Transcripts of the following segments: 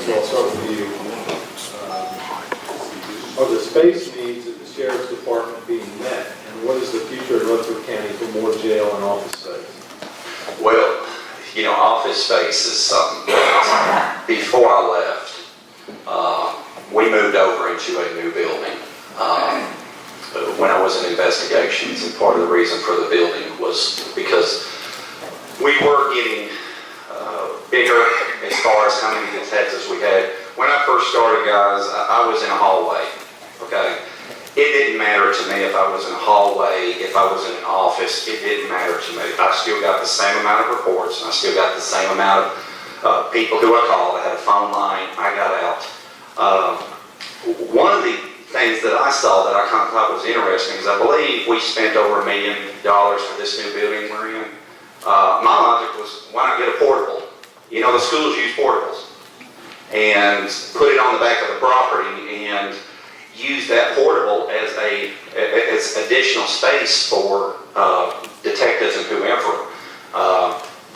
so I'll start with you. Are the space needs of the Sheriff's Department being met? And what is the future of Rutherford County for more jail and office space? Well, you know, office space is something that before I left, we moved over into a new building. When I was in investigations, and part of the reason for the building was because we were getting bigger as far as how many detectives we had. When I first started, guys, I was in a hallway, okay? It didn't matter to me if I was in a hallway, if I was in an office, it didn't matter to me. I still got the same amount of reports, and I still got the same amount of people who I called. I had a phone line, I got out. One of the things that I saw that I kind of thought was interesting is I believe we spent over $1 million for this new building we're in. My logic was, why not get a portable? You know, the schools use portables. And put it on the back of the property and use that portable as additional space for detectives and whoever.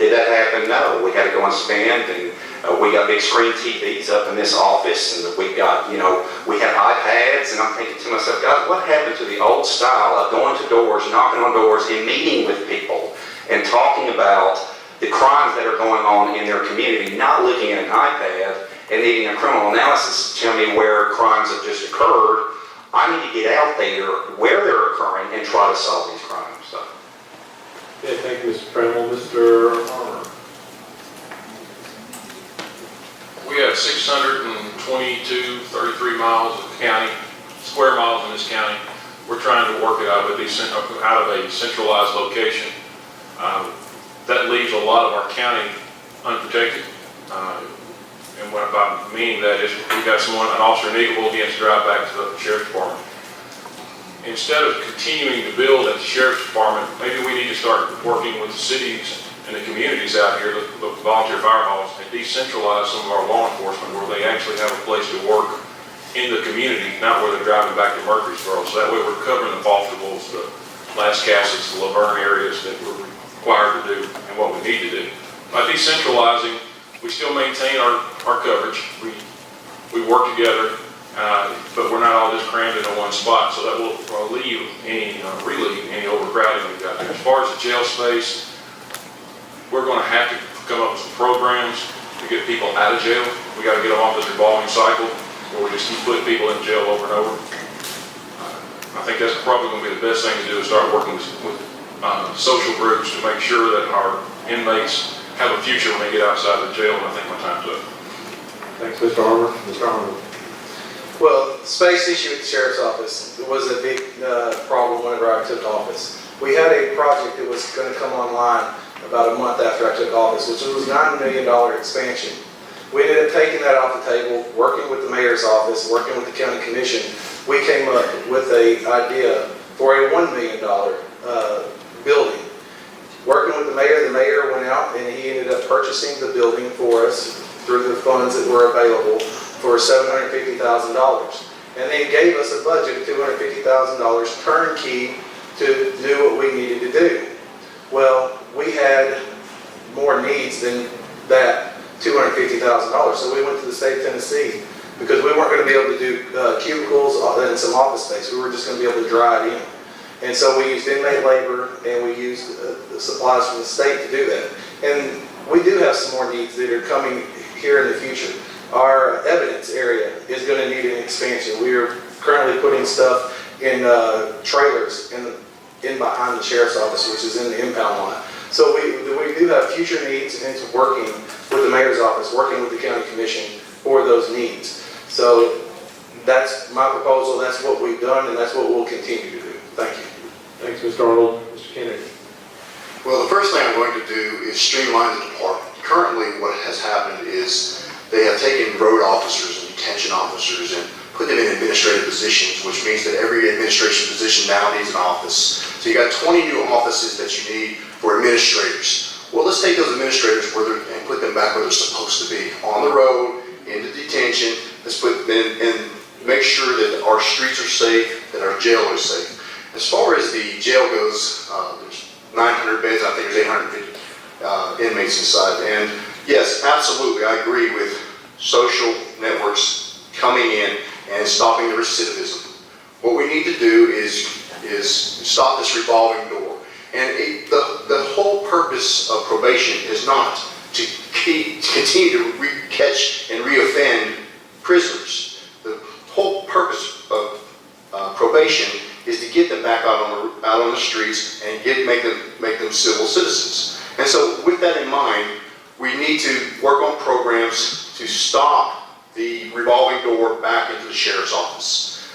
Did that happen? No. We had to go and spend, and we got big screen TVs up in this office, and we got, you know, we had iPads, and I'm thinking to myself, God, what happened to the old style of going to doors, knocking on doors, and meeting with people, and talking about the crimes that are going on in their community, not looking at an iPad and needing a criminal analysis to tell me where crimes have just occurred. I need to get out there where they're occurring and try to solve these crimes. So. Okay, thank you, Mr. Trammell. Mr. Armour. We have 33 miles of county, square miles in this county. We're trying to work it out of a centralized location. That leaves a lot of our county unprotected. And what about meaning that is we've got an officer in Eagleville, he has to drive back to the Sheriff's Department. Instead of continuing to build at the Sheriff's Department, maybe we need to start working with the cities and the communities out here, the volunteer fire halls, and decentralize some of our law enforcement where they actually have a place to work in the community, not where they're driving back to Murfreesboro. So that way we're covering the Baltimore's, the Las Casas, the Laverne areas that we're required to do and what we need to do. By decentralizing, we still maintain our coverage. We work together, but we're not all just crammed into one spot, so that will relieve any overcrowding we've got there. As far as the jail space, we're going to have to come up with some programs to get people out of jail. We got to get them off this revolving cycle where we just keep putting people in jail over and over. I think that's probably going to be the best thing to do is start working with social groups to make sure that our inmates have a future when they get outside the jail, and I think my time's up. Thanks, Mr. Armour. Mr. Armour. Well, the space issue at the Sheriff's Office was a big problem whenever I took office. We had a project that was going to come online about a month after I took office, which was a $9 million expansion. We ended up taking that off the table, working with the mayor's office, working with the county commission. We came up with an idea for a $1 million building. Working with the mayor went out and he ended up purchasing the building for us through the funds that were available for $750,000. And then gave us a budget of $250,000 turnkey to do what we needed to do. Well, we had more needs than that $250,000. So we went to the state of Tennessee because we weren't going to be able to do cubicles and some office space. We were just going to be able to dry it in. And so we used inmate labor and we used the supplies from the state to do that. And we do have some more needs that are coming here in the future. Our evidence area is going to need an expansion. We are currently putting stuff in trailers in behind the Sheriff's Office, which is in the impound lot. So we do have future needs, and it's working with the mayor's office, working with the county commission for those needs. So that's my proposal, that's what we've done, and that's what we'll continue to do. Thank you. Thanks, Mr. Arnold. Mr. Kennedy. Well, the first thing I'm going to do is streamline the department. Currently, what has happened is they have taken road officers and detention officers and put them in administrative positions, which means that every administration position now needs an office. So you got 20 new offices that you need for administrators. Well, let's take those administrators and put them back where they're supposed to be, on the road, into detention. Let's put them and make sure that our streets are safe, that our jail is safe. As far as the jail goes, there's 900 beds. I think there's 850 inmates inside. And yes, absolutely, I agree with social coming in and stopping the recidivism. What we need to do is stop this revolving door. And the whole purpose of probation is not to continue to catch and reoffend prisoners. The whole purpose of probation is to get them back out on the streets and make them civil citizens. And so with that in mind, we need to work on programs to stop the revolving door back into the sheriff's office.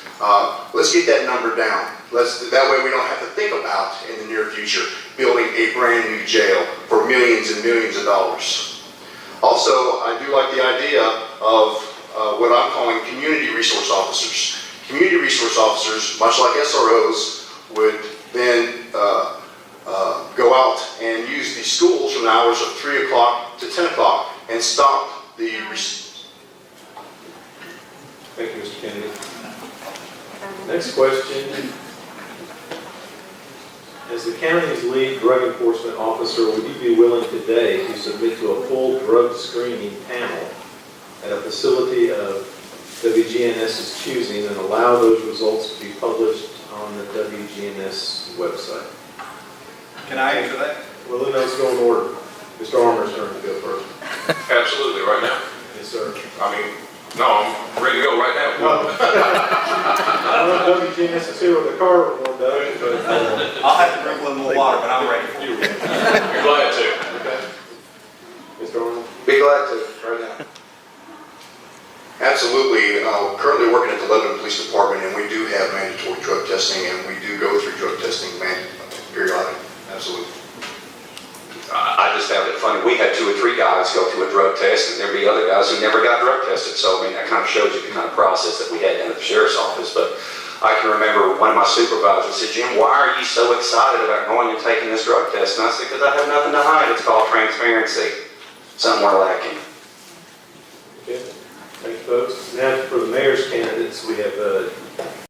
Let's get that number down. That way we don't have to think about, in the near future, building a brand new jail for millions and millions of dollars. Also, I do like the idea of what I'm calling community resource officers. Community resource officers, much like SROs, would then go out and use the schools from the hours of 3 o'clock to 10 o'clock and stop the... Thank you, Mr. Kennedy. Next question. As the county's lead drug enforcement officer, would you be willing today to submit to a full drug screening panel at a facility of WGNS's choosing and allow those results to be published on the WGNS website? Can I answer that? Well, then let's go in order. Mr. Armour's turn to go first. Absolutely, right now. Yes, sir. I mean, no, I'm ready to go right now. I don't know if WGNS is here with a car reform, Doug, but... I'll have to drink a little more water, but I'm ready. You're glad to. Okay. Mr. Arnold? Be glad to, right now. Absolutely. Currently working at the Lebanon Police Department, and we do have mandatory drug testing, and we do go through drug testing periodically. Absolutely. I just found it funny. We had 2 or 3 guys go through a drug test, and there'd be other guys who never got drug tested. So, I mean, that kind of shows you the kind of process that we had down at the sheriff's office. But I can remember one of my supervisors said, "Jim, why are you so excited about going and taking this drug test?" And I said, "Because I have nothing to hide. It's called transparency. Something we're lacking." Okay. Thank you, folks. Now for the mayor's candidates, we have